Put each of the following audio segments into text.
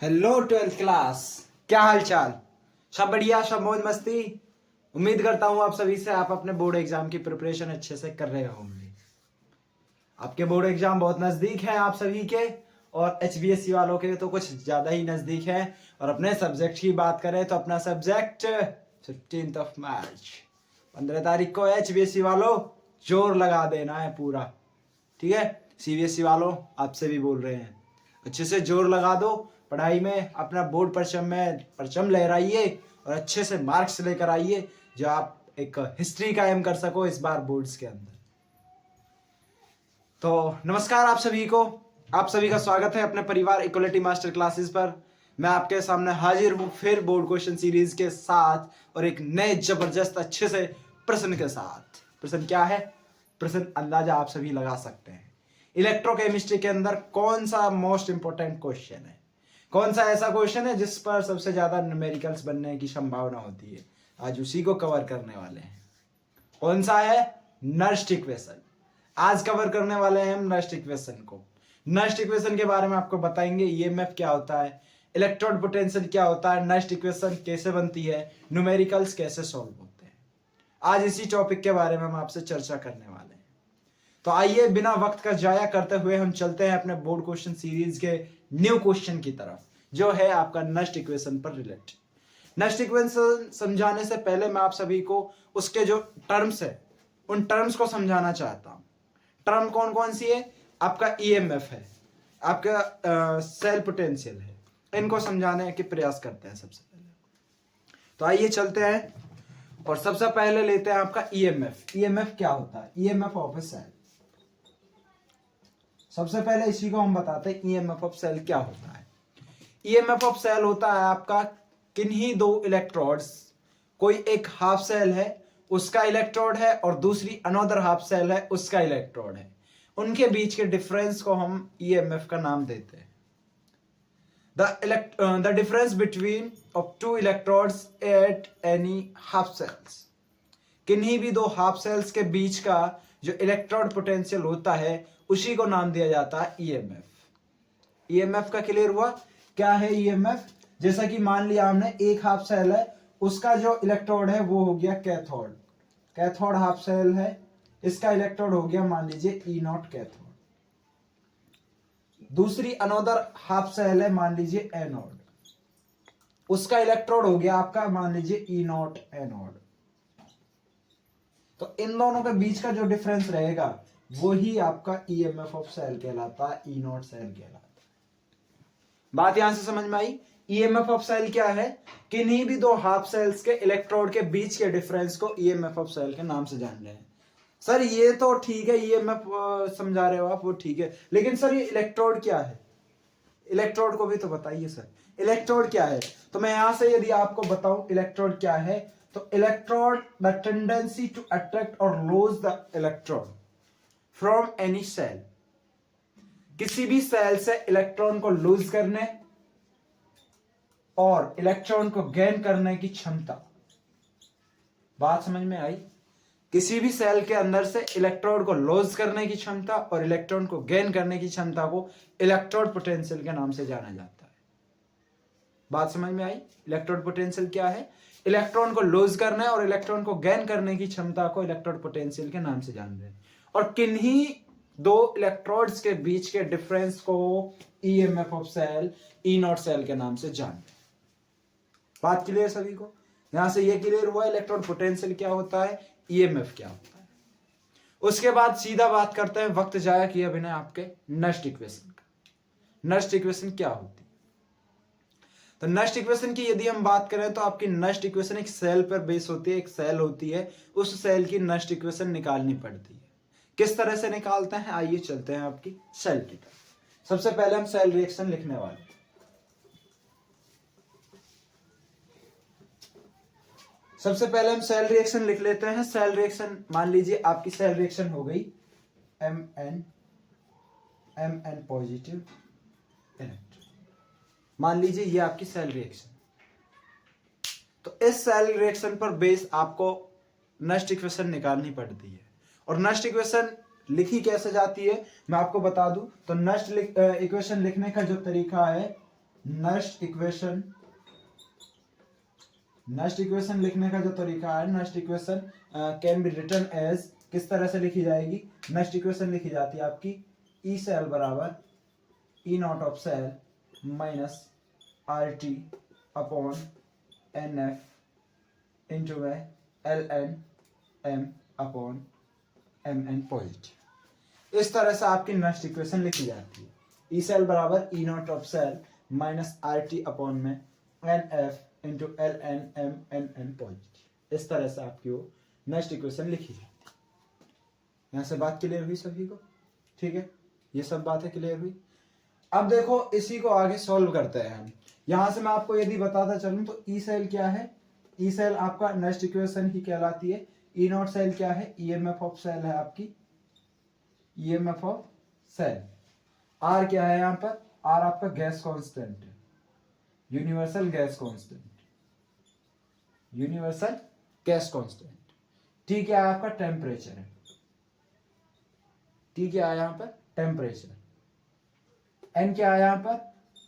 Hello twelfth class. क्या हाल चाल? सब बढ़िया, सब मौज मस्ती। उम्मीद करता हूँ आप सभी से आप अपने बोर्ड एग्जाम की प्रिपरेशन अच्छे से कर रहे होंगे। आपके बोर्ड एग्जाम बहुत नज़दीक है आप सभी के, और एचबीएससी वालों के तो कुछ ज़्यादा ही नज़दीक है। और अपने सब्जेक्ट की बात करें तो अपना सब्जेक्ट 15 मार्च 15 तारीख को एचबीएससी वालों जोर लगा देना है पूरा। ठीक है, सीबीएसई वालों आपसे भी बोल रहे हैं, अच्छे से जोर लगा दो पढ़ाई में, अपना बोर्ड परचम में परचम लहराइए और अच्छे से मार्क्स लेकर आइए, जो आप एक हिस्ट्री कायम कर सको इस बार बोर्ड्स के अंदर। तो नमस्कार आप सभी को, आप सभी का स्वागत है अपने परिवार इक्वलिटी मास्टर क्लासेस पर। मैं आपके सामने हाजिर हूं फिर बोर्ड क्वेश्चन सीरीज के साथ और एक नए जबरदस्त अच्छे से प्रश्न के साथ। प्रश्न क्या है? प्रश्न अंदाजा आप सभी लगा सकते हैं। इलेक्ट्रोकेमिस्ट्री के अंदर कौन सा मोस्ट इंपोर्टेंट क्वेश्चन है, कौन सा ऐसा क्वेश्चन है जिस पर सबसे ज्यादा न्यूमेरिकल्स बनने की संभावना होती है, आज उसी को कवर करने वाले हैं। कौन सा है? Nernst equation. आज कवर करने वाले हैं हम नस्ट इक्वेशन को। नस्ट इक्वेशन के बारे में आपको बताएंगे, ईएमएफ क्या होता है, इलेक्ट्रोड पोटेंशियल क्या होता है, नस्ट इक्वेशन कैसे बनती है, न्यूमेरिकल्स कैसे सॉल्व होते हैं। आज इसी टॉपिक के बारे में हम आपसे चर्चा करने वाले हैं। तो आइए बिना वक्त का जाया करते हुए हम चलते हैं अपने बोर्ड क्वेश्चन सीरीज के न्यू क्वेश्चन की तरफ, जो है आपका नस्ट इक्वेशन पर रिलेटेड। नस्ट इक्वेशन समझाने से पहले मैं आप सभी को उसके जो टर्म्स है उन टर्म्स को समझाना चाहता हूं। टर्म कौन कौन सी है? आपका ईएमएफ है, आपका सेल पोटेंशियल है, इनको समझाने के प्रयास करते हैं सबसे पहले। तो आइए चलते हैं और सबसे पहले लेते हैं आपका ईएमएफ। ईएमएफ क्या होता है? EMF of a cell. सबसे पहले इसी को हम बताते हैं, ईएमएफ ऑफ सेल क्या होता है। ईएमएफ ऑफ सेल होता है आपका किन्हीं दो इलेक्ट्रोड्स, कोई एक हाफ सेल है उसका इलेक्ट्रोड है और दूसरी अनदर हाफ सेल है उसका इलेक्ट्रोड है, उनके बीच के डिफरेंस को हम ईएमएफ का नाम देते हैं। The difference between of two electrodes at any half cells. किन्हीं भी दो हाफ सेल्स के बीच का जो इलेक्ट्रोड पोटेंशियल होता है उसी को नाम दिया जाता है ईएमएफ। ईएमएफ का क्लियर हुआ? क्या है ईएमएफ? जैसा कि मान लिया हमने एक हाफ सेल है, उसका जो इलेक्ट्रोड है वो हो गया कैथोड, कैथोड हाफ सेल है, इसका इलेक्ट्रोड हो गया मान लीजिए ई नॉट कैथोड। दूसरी अनोदर हाफ सेल है मान लीजिए एनोड, उसका इलेक्ट्रोड हो गया आपका मान लीजिए ई नॉट एनोड। तो इन दोनों के बीच का जो डिफरेंस रहेगा वही आपका ईएमएफ ऑफ सेल कहलाता है, ई नॉट सेल कहलाता है। बात यहां से समझ में आई? ईएमएफ ऑफ सेल क्या है? किन्हीं भी दो हाफ सेल्स के इलेक्ट्रोड के बीच के डिफरेंस को ईएमएफ ऑफ सेल के नाम से जान रहे हैं। सर ये तो ठीक है, ईएमएफ समझा रहे हो आप, वो ठीक है, लेकिन सर ये इलेक्ट्रोड क्या है? इलेक्ट्रोड को भी तो बताइए सर, इलेक्ट्रोड क्या है? तो मैं यहां से यदि आपको बताऊं इलेक्ट्रोड क्या है, तो electrode the tendency to attract और lose the electron from any cell. किसी भी सेल से इलेक्ट्रॉन को लूज करने और इलेक्ट्रॉन को गेन करने की क्षमता। बात समझ में आई? किसी भी सेल के अंदर से इलेक्ट्रोड को लूज करने की क्षमता और इलेक्ट्रॉन को गेन करने की क्षमता को इलेक्ट्रोड पोटेंशियल के नाम से जाना जाता है। बात समझ में आई? इलेक्ट्रोड पोटेंशियल क्या है? इलेक्ट्रॉन को लूज करने और इलेक्ट्रॉन को गेन करने की क्षमता को इलेक्ट्रोड पोटेंशियल के नाम से जान रहे हैं। और किन्हीं दो इलेक्ट्रोड्स के बीच के डिफरेंस को EMF of cell, E not cell के नाम से जान रहे हैं। बात क्लियर सभी को? यहां से ये क्लियर हुआ इलेक्ट्रोड पोटेंशियल क्या होता है, ईएमएफ क्या होता है। उसके बाद सीधा बात करते हैं, वक्त जाया किया बिना, आपके नस्ट इक्वेशन का। नस्ट इक्वेशन क्या होती है? तो नस्ट इक्वेशन की यदि हम बात करें तो आपकी नस्ट इक्वेशन एक सेल पर बेस होती है, एक सेल होती है, उस सेल की नस्ट इक्वेशन निकालनी पड़ती है। किस तरह से निकालते हैं? आइए चलते हैं आपकी सेल की तरफ। सबसे पहले हम सेल रिएक्शन लिखने वाले। सबसे पहले हम सेल रिएक्शन लिख लेते हैं। सेल रिएक्शन मान लीजिए आपकी सेल रिएक्शन हो गई एम एन पॉजिटिव इलेक्ट्रॉन, मान लीजिए ये आपकी सेल रिएक्शन। तो इस सेल रिएक्शन पर बेस आपको नस्ट इक्वेशन निकालनी पड़ती है। और नस्ट इक्वेशन लिखी कैसे जाती है मैं आपको बता दूं। तो नस्ट इक्वेशन लिखने का जो तरीका है नेक्स्ट इक्वेशन लिखने का जो तरीका है, next equation can be written as, किस तरह से लिखी जाएगी? नेक्स्ट इक्वेशन लिखी जाती है आपकी ई सेल बराबर E not of cell minus R T upon N F into में L N M upon M N positive. इस तरह से आपकी नेक्स्ट इक्वेशन लिखी जाती है। ई सेल बराबर E not of cell minus R T upon में N F into L N M N N positive. इस तरह से आपकी वो नेक्स्ट इक्वेशन लिखी जाती है। यहाँ से बात क्लियर हुई सभी को? ठीक है, ये सब बातें क्लियर हुई। अब देखो इसी को आगे सॉल्व करते हैं हम। यहां से मैं आपको यदि बताता चलूं तो ई सेल क्या है? ई सेल आपका नेक्स्ट इक्वेशन ही कहलाती है। ई नॉट सेल क्या है? ईएमएफ ऑफ सेल है आपकी, ईएमएफ ऑफ सेल। आर क्या है यहां पर? आर आपका गैस कांस्टेंट है, universal gas constant, universal gas constant. T क्या है आपका? टेम्परेचर है। टी क्या है यहां पर? टेम्परेचर। एन क्या है यहां पर?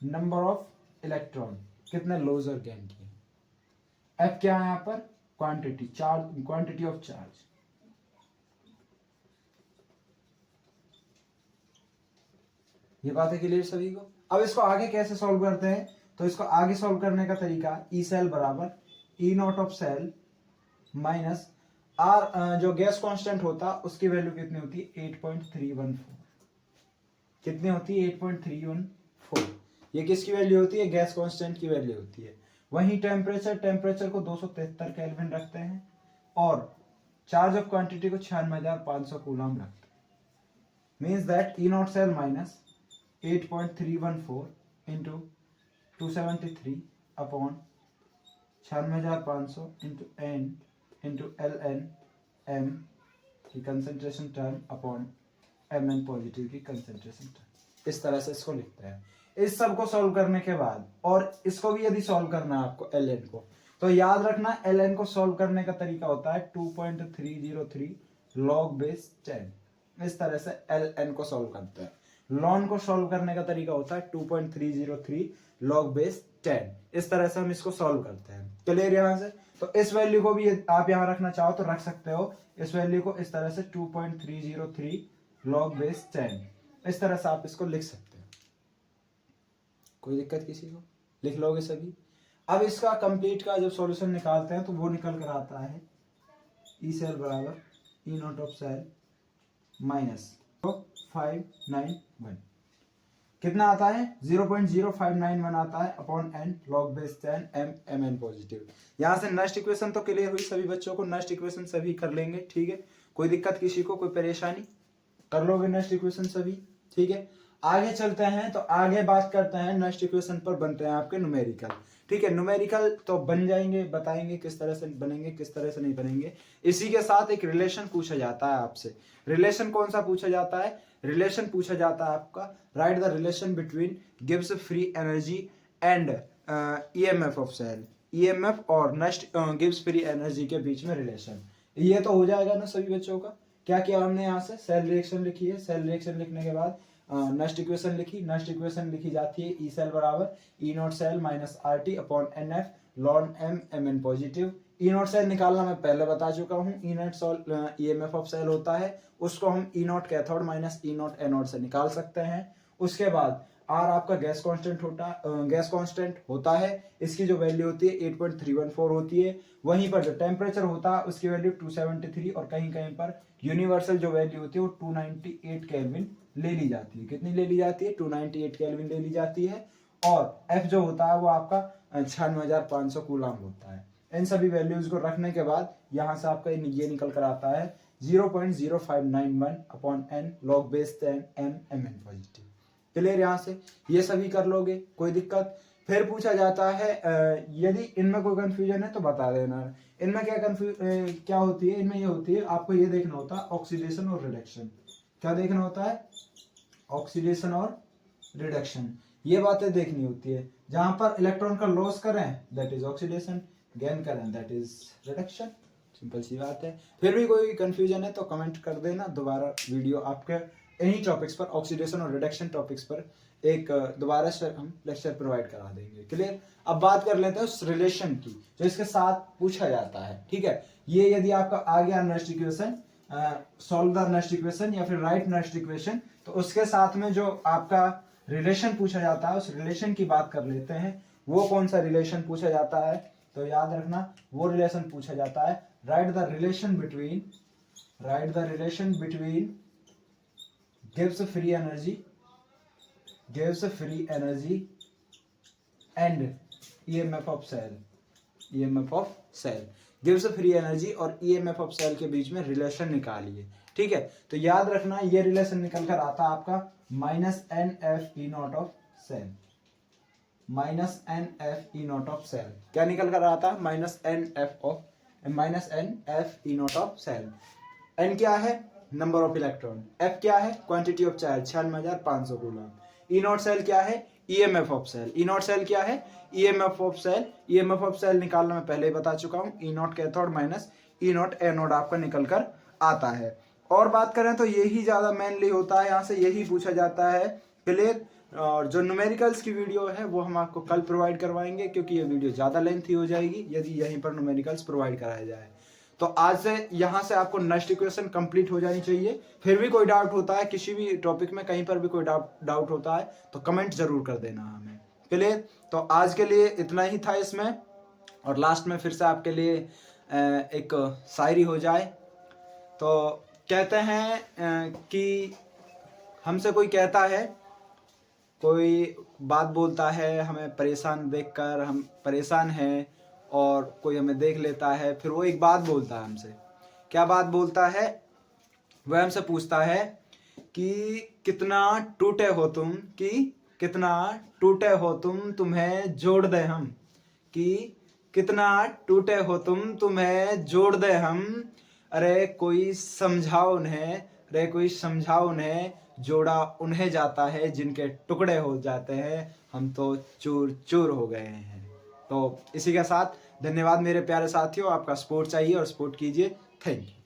नंबर ऑफ इलेक्ट्रॉन, कितने लोज और गेन किए। एफ क्या है यहां पर? Quantity, charge, quantity of charge. ये बात है क्लियर सभी को? अब इसको आगे कैसे सॉल्व करते हैं? तो इसको आगे सॉल्व करने का तरीका, ई सेल बराबर E not of cell minus R, जो गैस कांस्टेंट होता उसकी वैल्यू कितनी होती है? 8.314। कितनी होती है? 8.314। ये किसकी वैल्यू होती है? गैस कांस्टेंट की वैल्यू होती है। वहीं टेम्परेचर को 273 केल्विन रखते हैं और चार्ज ऑफ क्वांटिटी को 96,500 कूलम रखते हैं। Means that E not cell minus 8.314 into 273 upon 96,500 into N into L N M की concentration term upon M N positive की कंसेंट्रेशन टर्म। इस तरह से इसको लिखते हैं। इस सब को सॉल्व करने के बाद, और इसको भी यदि सॉल्व करना है आपको एल एन को, तो याद रखना एल एन को सॉल्व करने का तरीका होता है 2.303 लॉग बेस 10। इस तरह से एल एन को सॉल्व करते हैं। लॉन को सॉल्व करने का तरीका होता है 2.303 लॉग बेस 10। इस तरह से हम इसको सॉल्व करते हैं। क्लियर यहां से? तो इस वैल्यू को भी आप यहां रखना चाहो तो रख सकते हो। इस वैल्यू को इस तरह से 2.303 लॉग बेस 10, इस तरह से आप इसको लिख सकते हैं। कोई दिक्कत किसी को? लिख लोगे सभी? अब इसका कंप्लीट का जब सॉल्यूशन निकालते हैं तो वो निकल कर आता है ई सेल बराबर E not of cell minus 591। कितना आता है? 0.0591 आता है upon N log base 10 M M N positive. यहां से नेक्स्ट इक्वेशन तो क्लियर हुई सभी बच्चों को? नेक्स्ट इक्वेशन सभी कर लेंगे, ठीक है? कोई दिक्कत किसी को? कोई परेशानी? कर लोगे नेक्स्ट इक्वेशन सभी? ठीक है, आगे चलते हैं। तो आगे बात करते हैं नेक्स्ट इक्वेशन पर बनते हैं आपके न्यूमेरिकल। ठीक है, न्यूमेरिकल तो बन जाएंगे, बताएंगे किस तरह से बनेंगे, किस तरह से नहीं बनेंगे। इसी के साथ एक रिलेशन पूछा जाता है आपसे। रिलेशन कौन सा पूछा जाता है? रिलेशन पूछा जाता है आपका, राइट द रिलेशन बिटवीन गिव्स free energy and EMF of cell. EMF और नेक्स्ट गिव्स फ्री एनर्जी के बीच में रिलेशन। ये तो हो जाएगा ना सभी बच्चों का? क्या किया हमने यहाँ से? सेल रिएक्शन लिखी है। सेल रिएक्शन लिखने के बाद नेक्स्ट इक्वेशन लिखी। नेक्स्ट इक्वेशन लिखी जाती है ई सेल बराबर E not cell minus R T upon N F लॉन M M N positive. E not cell निकालना मैं पहले बता चुका हूँ। E naught EMF of cell होता है, उसको हम E naught cathode minus E naught anode से निकाल सकते हैं। उसके बाद आर आपका गैस कांस्टेंट होता है। इसकी जो वैल्यू होती है 8.314 होती है। वहीं पर जो टेम्परेचर होता है उसकी वैल्यू 273 और कहीं कहीं पर यूनिवर्सल जो वैल्यू होती है वो 298 केल्विन ले ली जाती है। कितनी ले ली जाती है? 298 केल्विन ले ली जाती है। और एफ जो होता है वो आपका 96,500 कूलम होता है। इन सभी वैल्यूज को रखने के बाद यहाँ से आपका ये निकल कर आता है 0.0591 upon N log base 10 M M N positive. Clear? यहाँ से ये सभी कर लोगे, कोई दिक्कत? फिर पूछा जाता है यदि इनमें कोई कंफ्यूजन है तो बता देना। इनमें क्या होती है? इनमें ये होती है, आपको ये देखना होता है ऑक्सीडेशन और रिडक्शन। क्या देखना होता है? ऑक्सीडेशन और रिडक्शन, ये बातें देखनी होती है। जहां पर इलेक्ट्रॉन का लॉस करें दैट इज ऑक्सीडेशन, गेन करें दैट इज रिडक्शन। सिंपल सी बात है। फिर भी कोई कंफ्यूजन है तो कमेंट कर देना, दोबारा वीडियो आपके इन्हीं टॉपिक्स पर, ऑक्सीडेशन और रिडक्शन टॉपिक्स पर एक दोबारा से हम लेक्चर प्रोवाइड करा देंगे। क्लियर। अब बात कर लेते हैं उस रिलेशन की जो इसके साथ पूछा जाता है। ठीक है, ये यदि आपका आ गया next equation, solve the next equation या फिर राइट नेक्स्ट इक्वेशन, तो उसके साथ में जो आपका रिलेशन पूछा जाता है उस रिलेशन की बात कर लेते हैं। वो कौन सा रिलेशन पूछा जाता है, तो याद रखना वो रिलेशन पूछा जाता है right the relation between gives free energy and EMF of cell gives free energy और EMF of cell के बीच में रिलेशन निकालिए। ठीक है, तो याद रखना ये रिलेशन निकल कर आता है आपका -NF E0 of cell, -NF E0 of cell. क्या निकल कर आता है? -NF E0 of cell. N क्या है? Number of electron. F क्या है? Quantity of charge 96,500 coulomb. E0 cell क्या है? EMF of cell. E0 cell क्या है? EMF of cell. EMF of cell निकालना मैं पहले ही बता चुका हूँ। E0 cathode minus E0 anode आपका निकल कर आता है। और बात करें तो यही ज्यादा मेनली होता है, यहाँ से यही पूछा जाता है। क्लियर। और जो न्यूमेरिकल्स की वीडियो है वो हम आपको कल प्रोवाइड करवाएंगे, क्योंकि ये वीडियो ज़्यादा लेंथी हो जाएगी यदि यहीं पर न्यूमेरिकल्स प्रोवाइड कराया जाए। तो आज से यहाँ से आपको नेक्स्ट इक्वेशन कंप्लीट हो जानी चाहिए। फिर भी कोई डाउट होता है किसी भी टॉपिक में, कहीं पर भी कोई डाउट होता है तो कमेंट जरूर कर देना हमें। क्लियर। तो आज के लिए इतना ही था इसमें, और लास्ट में फिर से आपके लिए एक शायरी हो जाए। तो कहते हैं कि हमसे कोई कहता है, कोई बात बोलता है हमें परेशान देखकर, हम परेशान हैं, और कोई हमें देख लेता है, फिर वो एक बात बोलता है हमसे। क्या बात बोलता है? वह हमसे पूछता है कि कितना टूटे हो तुम, तुम्हें जोड़ दे हम, कि कितना टूटे हो तुम, तुम्हें जोड़ दे हम। अरे कोई समझाओ उन्हें, जोड़ा उन्हें जाता है जिनके टुकड़े हो जाते हैं, हम तो चूर चूर हो गए हैं। तो इसी के साथ धन्यवाद मेरे प्यारे साथियों, आपका सपोर्ट चाहिए और सपोर्ट कीजिए। Thank you.